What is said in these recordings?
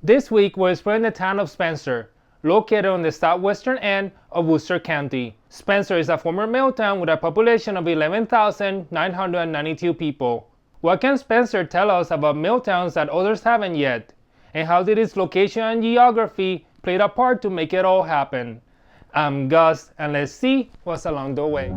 This week we're exploring the town of Spencer, located on the southwestern end of Worcester County. Spencer is a former mill town with a population of 11,992 people. What can Spencer tell us about mill towns that others haven't yet? And how did its location and geography play a part to make it all happen? I'm Gus, and let's see what's along the way.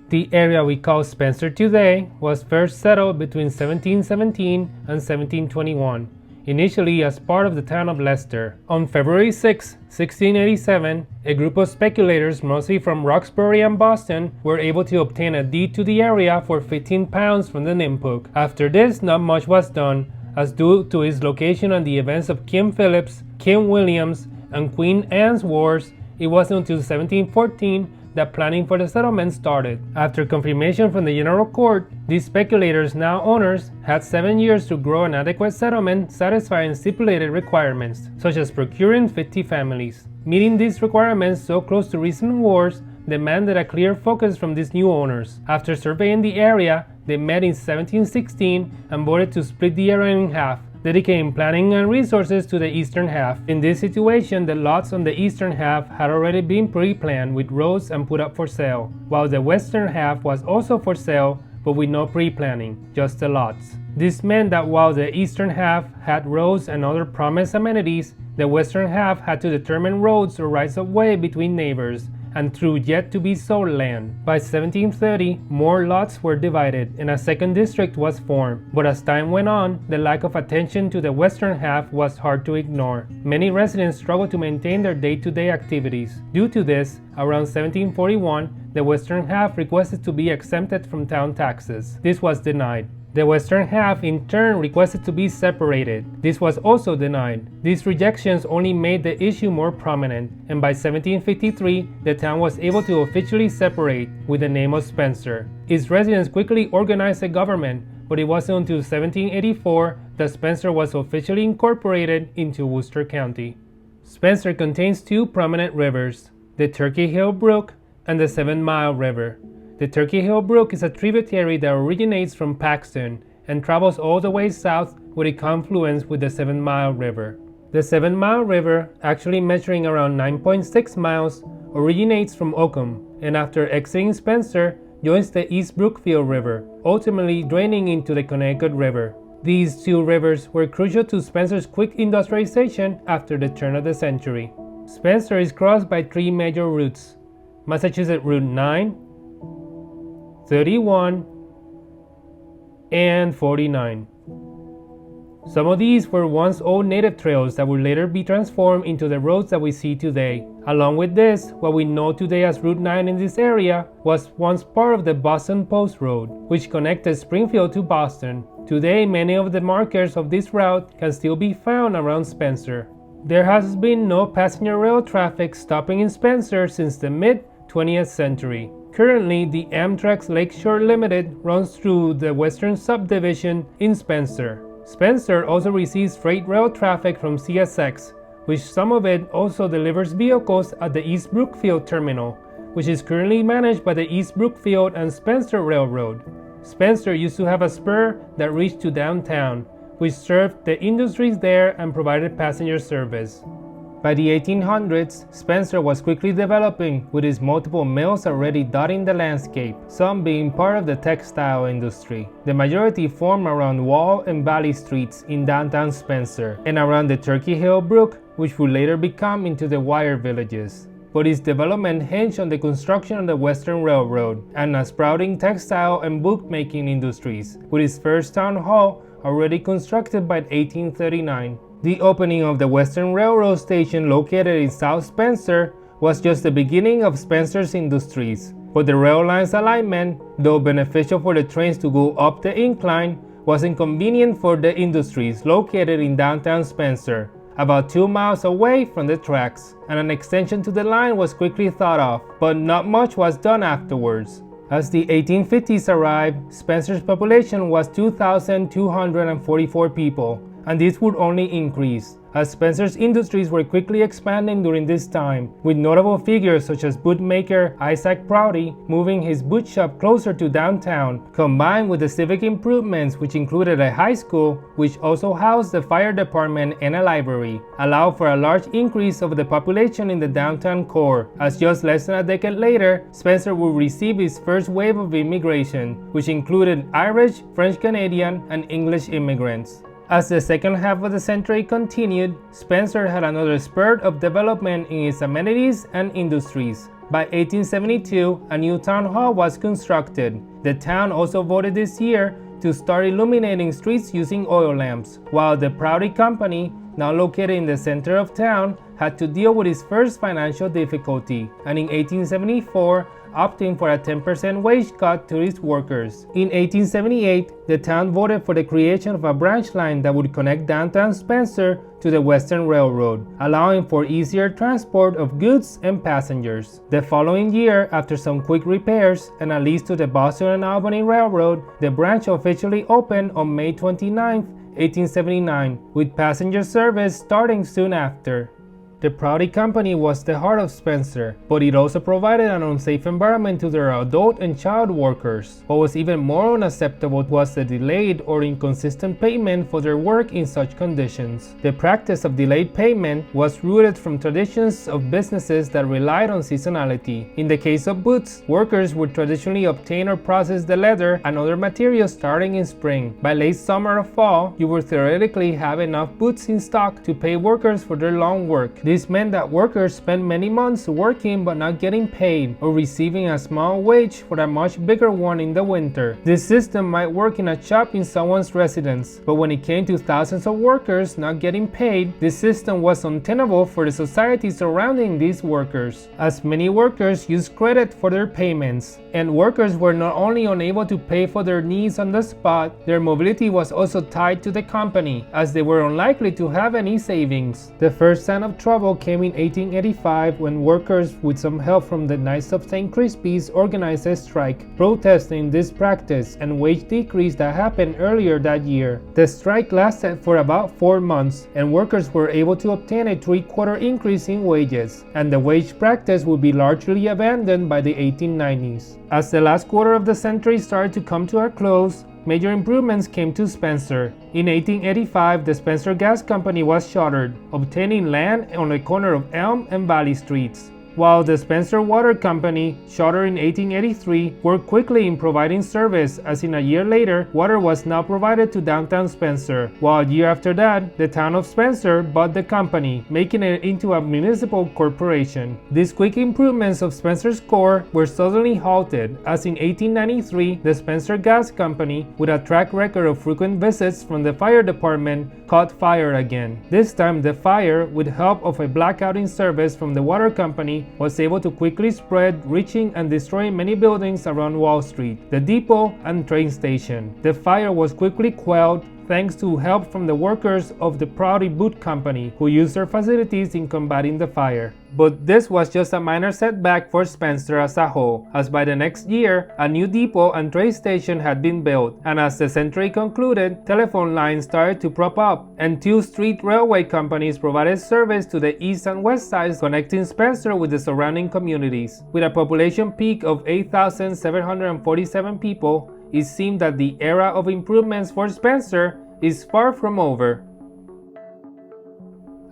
The area we call Spencer today was first settled between 1717 and 1721, initially as part of the town of Leicester. On February 6, 1687, a group of speculators, mostly from Roxbury and Boston, were able to obtain a deed to the area for £15 from the Nimpook. After this, not much was done, as due to its location and the events of King Philip's, King William's, and Queen Anne's wars, it wasn't until 1714 that planning for the settlement started. After confirmation from the General Court, these speculators, now owners, had 7 years to grow an adequate settlement satisfying stipulated requirements, such as procuring 50 families. Meeting these requirements so close to recent wars demanded a clear focus from these new owners. After surveying the area, they met in 1716 and voted to split the area in half, dedicating planning and resources to the eastern half. In this situation, the lots on the eastern half had already been pre-planned with roads and put up for sale, while the western half was also for sale but with no pre-planning, just the lots. This meant that while the eastern half had roads and other promised amenities, the western half had to determine roads or rights of way between neighbors and through yet to be sold land. By 1730, more lots were divided and a second district was formed, but as time went on, the lack of attention to the western half was hard to ignore. Many residents struggled to maintain their day-to-day activities. Due to this, around 1741, the western half requested to be exempted from town taxes. This was denied. The western half in turn requested to be separated. This was also denied. These rejections only made the issue more prominent, and by 1753, the town was able to officially separate with the name of Spencer. Its residents quickly organized a government, but it wasn't until 1784 that Spencer was officially incorporated into Worcester County. Spencer contains two prominent rivers, the Turkey Hill Brook and the 7 Mile River. The Turkey Hill Brook is a tributary that originates from Paxton and travels all the way south with a confluence with the 7 Mile River. The 7 Mile River, actually measuring around 9.6 miles, originates from Oakham and after exiting Spencer, joins the East Brookfield River, ultimately draining into the Connecticut River. These two rivers were crucial to Spencer's quick industrialization after the turn of the century. Spencer is crossed by three major routes: Massachusetts Route 9, 31, and 49. Some of these were once old native trails that would later be transformed into the roads that we see today. Along with this, what we know today as Route 9 in this area was once part of the Boston Post Road, which connected Springfield to Boston. Today, many of the markers of this route can still be found around Spencer. There has been no passenger rail traffic stopping in Spencer since the mid-20th century. Currently, the Amtrak's Lakeshore Limited runs through the western subdivision in Spencer. Spencer also receives freight rail traffic from CSX, which some of it also delivers vehicles at the East Brookfield Terminal, which is currently managed by the East Brookfield and Spencer Railroad. Spencer used to have a spur that reached to downtown, which served the industries there and provided passenger service. By the 1800s, Spencer was quickly developing with its multiple mills already dotting the landscape, some being part of the textile industry. The majority formed around Wall and Valley Streets in downtown Spencer and around the Turkey Hill Brook, which would later become into the wire villages. But its development hinged on the construction of the Western Railroad and a sprouting textile and bookmaking industries, with its first town hall already constructed by 1839. The opening of the Western Railroad station located in South Spencer was just the beginning of Spencer's industries, but the rail line's alignment, though beneficial for the trains to go up the incline, was inconvenient for the industries located in downtown Spencer, about 2 miles away from the tracks, and an extension to the line was quickly thought of, but not much was done afterwards. As the 1850s arrived, Spencer's population was 2,244 people, and this would only increase, as Spencer's industries were quickly expanding during this time, with notable figures such as bootmaker Isaac Prouty moving his boot shop closer to downtown, combined with the civic improvements which included a high school, which also housed the fire department and a library, allowed for a large increase of the population in the downtown core, as just less than a decade later, Spencer would receive its first wave of immigration, which included Irish, French Canadian, and English immigrants. As the second half of the century continued, Spencer had another spurt of development in its amenities and industries. By 1872, a new town hall was constructed. The town also voted this year to start illuminating streets using oil lamps, while the Prouty Company, now located in the center of town, had to deal with its first financial difficulty, and in 1874, opting for a 10% wage cut to its workers. In 1878, the town voted for the creation of a branch line that would connect downtown Spencer to the Western Railroad, allowing for easier transport of goods and passengers. The following year, after some quick repairs and a lease to the Boston and Albany Railroad, the branch officially opened on May 29, 1879, with passenger service starting soon after. The Prouty Company was the heart of Spencer, but it also provided an unsafe environment to their adult and child workers. What was even more unacceptable was the delayed or inconsistent payment for their work in such conditions. The practice of delayed payment was rooted from traditions of businesses that relied on seasonality. In the case of boots, workers would traditionally obtain or process the leather and other materials starting in spring. By late summer or fall, you would theoretically have enough boots in stock to pay workers for their long work. This meant that workers spent many months working but not getting paid, or receiving a small wage for a much bigger one in the winter. This system might work in a shop in someone's residence, but when it came to thousands of workers not getting paid, this system was untenable for the society surrounding these workers, as many workers used credit for their payments, and workers were not only unable to pay for their needs on the spot, their mobility was also tied to the company, as they were unlikely to have any savings. The first sign of trouble came in 1885 when workers, with some help from the Knights of St. Crispin's, organized a strike, protesting this practice and wage decrease that happened earlier that year. The strike lasted for about 4 months, and workers were able to obtain a 3/4 increase in wages, and the wage practice would be largely abandoned by the 1890s. As the last quarter of the century started to come to a close, major improvements came to Spencer. In 1885, the Spencer Gas Company was shuttered, obtaining land on the corner of Elm and Valley Streets, while the Spencer Water Company, shuttered in 1883, worked quickly in providing service, as in a year later, water was now provided to downtown Spencer, while a year after that, the town of Spencer bought the company, making it into a municipal corporation. These quick improvements of Spencer's core were suddenly halted, as in 1893, the Spencer Gas Company, with a track record of frequent visits from the fire department, caught fire again. This time, the fire, with help of a blackouting service from the water company, was able to quickly spread, reaching and destroying many buildings around Wall Street, the depot, and train station. The fire was quickly quelled thanks to help from the workers of the Prouty Boot Company, who used their facilities in combating the fire. But this was just a minor setback for Spencer as a whole, as by the next year, a new depot and train station had been built, and as the century concluded, telephone lines started to prop up, and 2 street railway companies provided service to the east and west sides, connecting Spencer with the surrounding communities. With a population peak of 8,747 people, it seemed that the era of improvements for Spencer is far from over.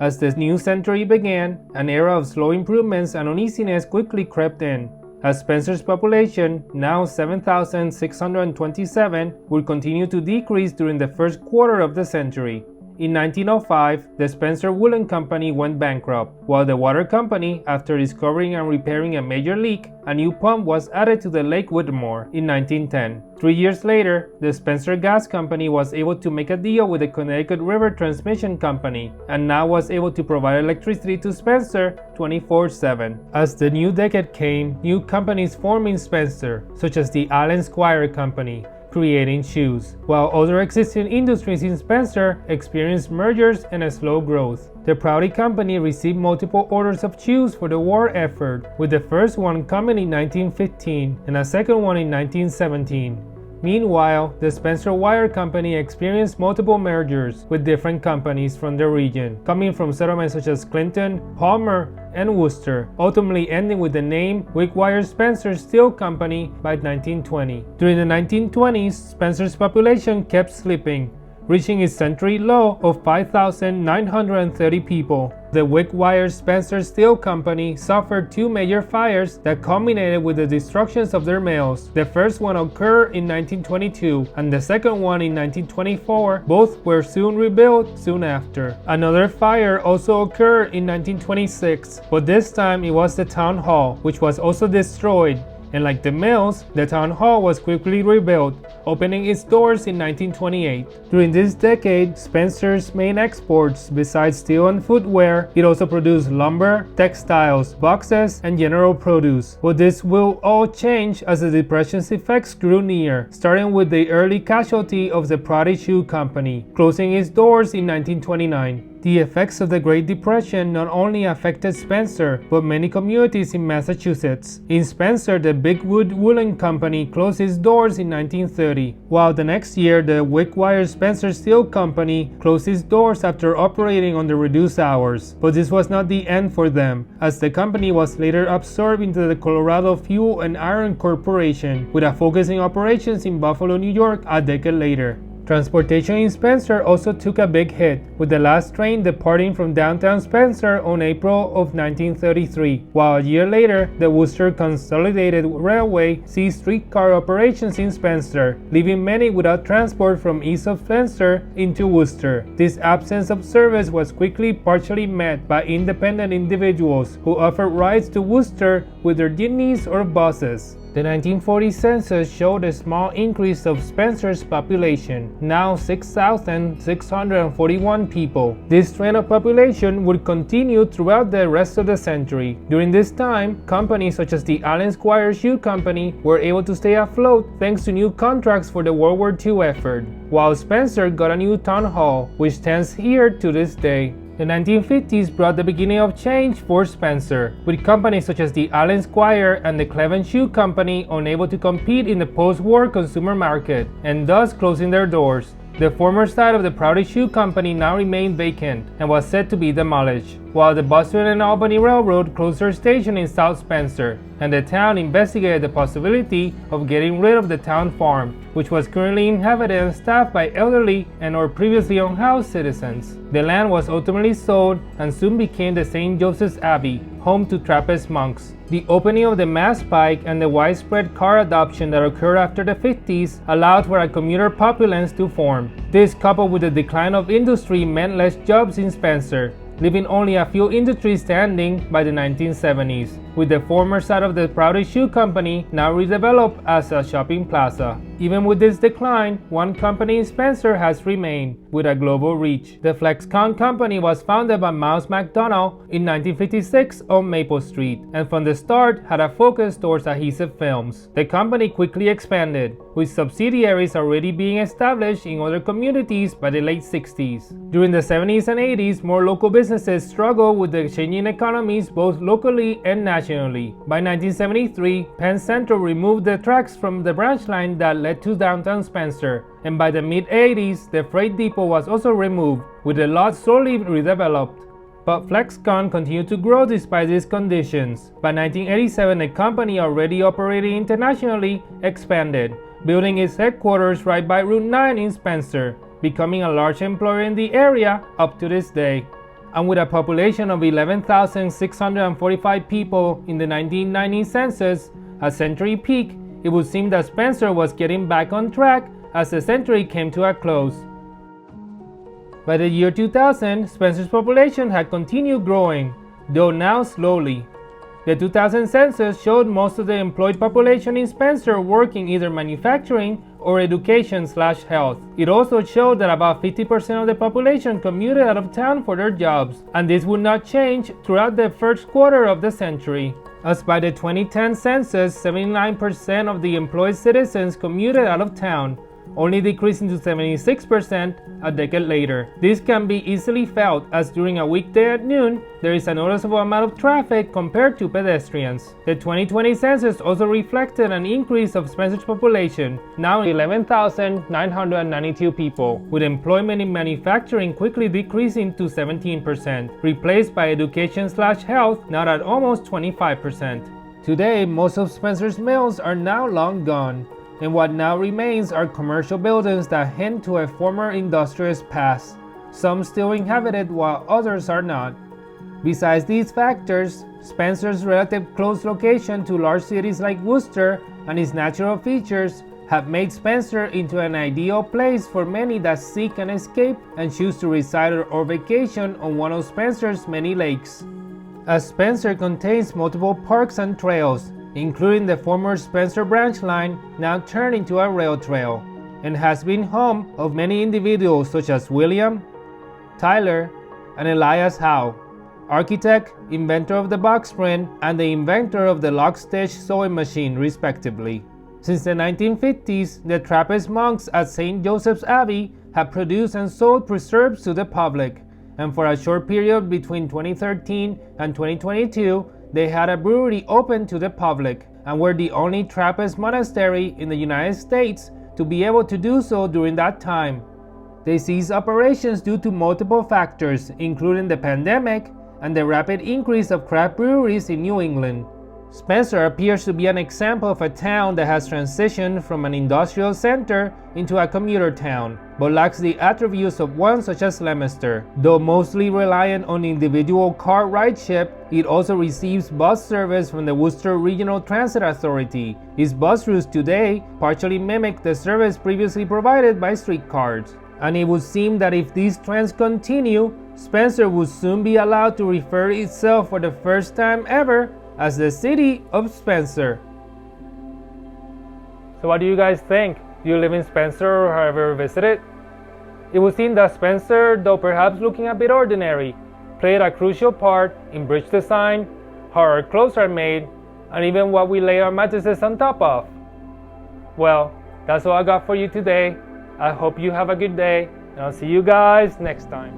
As the new century began, an era of slow improvements and uneasiness quickly crept in, as Spencer's population, now 7,627, would continue to decrease during the first quarter of the century. In 1905, the Spencer Woolen Company went bankrupt, while the water company, after discovering and repairing a major leak, a new pump was added to the Lake Whittemore in 1910. 3 years later, the Spencer Gas Company was able to make a deal with the Connecticut River Transmission Company, and now was able to provide electricity to Spencer 24/7. As the new decade came, new companies formed in Spencer, such as the Allen Squire Company, creating shoes, while other existing industries in Spencer experienced mergers and a slow growth. The Prouty Company received multiple orders of shoes for the war effort, with the first one coming in 1915 and a second one in 1917. Meanwhile, the Spencer Wire Company experienced multiple mergers with different companies from the region, coming from settlements such as Clinton, Palmer, and Worcester, ultimately ending with the name Wickwire Spencer Steel Company by 1920. During the 1920s, Spencer's population kept slipping, reaching its century low of 5,930 people. The Wickwire Spencer Steel Company suffered two major fires that culminated with the destructions of their mills. The first one occurred in 1922 and the second one in 1924. Both were soon rebuilt soon after. Another fire also occurred in 1926, but this time it was the town hall, which was also destroyed. And like the mills, the town hall was quickly rebuilt, opening its doors in 1928. During this decade, Spencer's main exports, besides steel and footwear, it also produced lumber, textiles, boxes, and general produce. But this will all change as the Depression's effects grew near, starting with the early casualty of the Prouty Shoe Company, closing its doors in 1929. The effects of the Great Depression not only affected Spencer, but many communities in Massachusetts. In Spencer, the Bigwood Woolen Company closed its doors in 1930, while the next year the Wickwire Spencer Steel Company closed its doors after operating under reduced hours. But this was not the end for them, as the company was later absorbed into the Colorado Fuel and Iron Corporation, with a focus in operations in Buffalo, New York a decade later. Transportation in Spencer also took a big hit, with the last train departing from downtown Spencer on April of 1933, while a year later, the Worcester Consolidated Railway ceased streetcar operations in Spencer, leaving many without transport from east of Spencer into Worcester. This absence of service was quickly partially met by independent individuals who offered rides to Worcester with their jitneys or buses. The 1940 census showed a small increase of Spencer's population, now 6,641 people. This trend of population would continue throughout the rest of the century. During this time, companies such as the Allen Squire Shoe Company were able to stay afloat thanks to new contracts for the World War II effort, while Spencer got a new town hall, which stands here to this day. The 1950s brought the beginning of change for Spencer, with companies such as the Allen Squire and the Cleveland Shoe Company unable to compete in the post-war consumer market, and thus closing their doors. The former site of the Prouty Shoe Company now remained vacant and was said to be demolished, while the Boston and Albany Railroad closed their station in South Spencer, and the town investigated the possibility of getting rid of the town farm, which was currently inhabited and staffed by elderly and or previously unhoused citizens. The land was ultimately sold and soon became the St. Joseph's Abbey, home to Trappist monks. The opening of the Mass Pike and the widespread car adoption that occurred after the 50s allowed for a commuter populace to form. This, coupled with the decline of industry, meant less jobs in Spencer, leaving only a few industries standing by the 1970s, with the former site of the Prouty Shoe Company now redeveloped as a shopping plaza. Even with this decline, one company in Spencer has remained, with a global reach. The Flexcon company was founded by Miles McDonald in 1956 on Maple Street, and from the start had a focus towards adhesive films. The company quickly expanded, with subsidiaries already being established in other communities by the late 60s. During the 70s and 80s, more local businesses struggled with the changing economies both locally and nationally. By 1973, Penn Central removed the tracks from the branch line that led to downtown Spencer, and by the mid-80s, the freight depot was also removed, with the lot slowly redeveloped. But Flexcon continued to grow despite these conditions. By 1987, the company, already operating internationally, expanded, building its headquarters right by Route 9 in Spencer, becoming a large employer in the area up to this day. And with a population of 11,645 people in the 1990 census, a century peak, it would seem that Spencer was getting back on track as the century came to a close. By the year 2000, Spencer's population had continued growing, though now slowly. The 2000 census showed most of the employed population in Spencer working either manufacturing or education/health. It also showed that about 50% of the population commuted out of town for their jobs, and this would not change throughout the first quarter of the century, as by the 2010 census, 79% of the employed citizens commuted out of town, only decreasing to 76% a decade later. This can be easily felt as during a weekday at noon, there is a noticeable amount of traffic compared to pedestrians. The 2020 census also reflected an increase of Spencer's population, now 11,992 people, with employment in manufacturing quickly decreasing to 17%, replaced by education/health, now at almost 25%. Today, most of Spencer's mills are now long gone, and what now remains are commercial buildings that hint to a former industrious past, some still inhabited while others are not. Besides these factors, Spencer's relative close location to large cities like Worcester and its natural features have made Spencer into an ideal place for many that seek an escape and choose to reside or vacation on one of Spencer's many lakes. As Spencer contains multiple parks and trails, including the former Spencer branch line, now turned into a rail trail, and has been home of many individuals such as William, Tyler, and Elias Howe, architect, inventor of the box print, and the inventor of the lock-stitch sewing machine, respectively. Since the 1950s, the Trappist monks at St. Joseph's Abbey have produced and sold preserves to the public, and for a short period between 2013 and 2022, they had a brewery open to the public and were the only Trappist monastery in the United States to be able to do so during that time. They ceased operations due to multiple factors, including the pandemic and the rapid increase of craft breweries in New England. Spencer appears to be an example of a town that has transitioned from an industrial center into a commuter town, but lacks the attributes of one such as Leominster. Though mostly reliant on individual car rideship, it also receives bus service from the Worcester Regional Transit Authority. Its bus routes today partially mimic the service previously provided by streetcars. And it would seem that if these trends continue, Spencer would soon be allowed to refer to itself for the first time ever as the city of Spencer. So what do you guys think? Do you live in Spencer or have ever visited? It would seem that Spencer, though perhaps looking a bit ordinary, played a crucial part in bridge design, how our clothes are made, and even what we lay our mattresses on top of. Well, that's all I got for you today. I hope you have a good day, and I'll see you guys next time.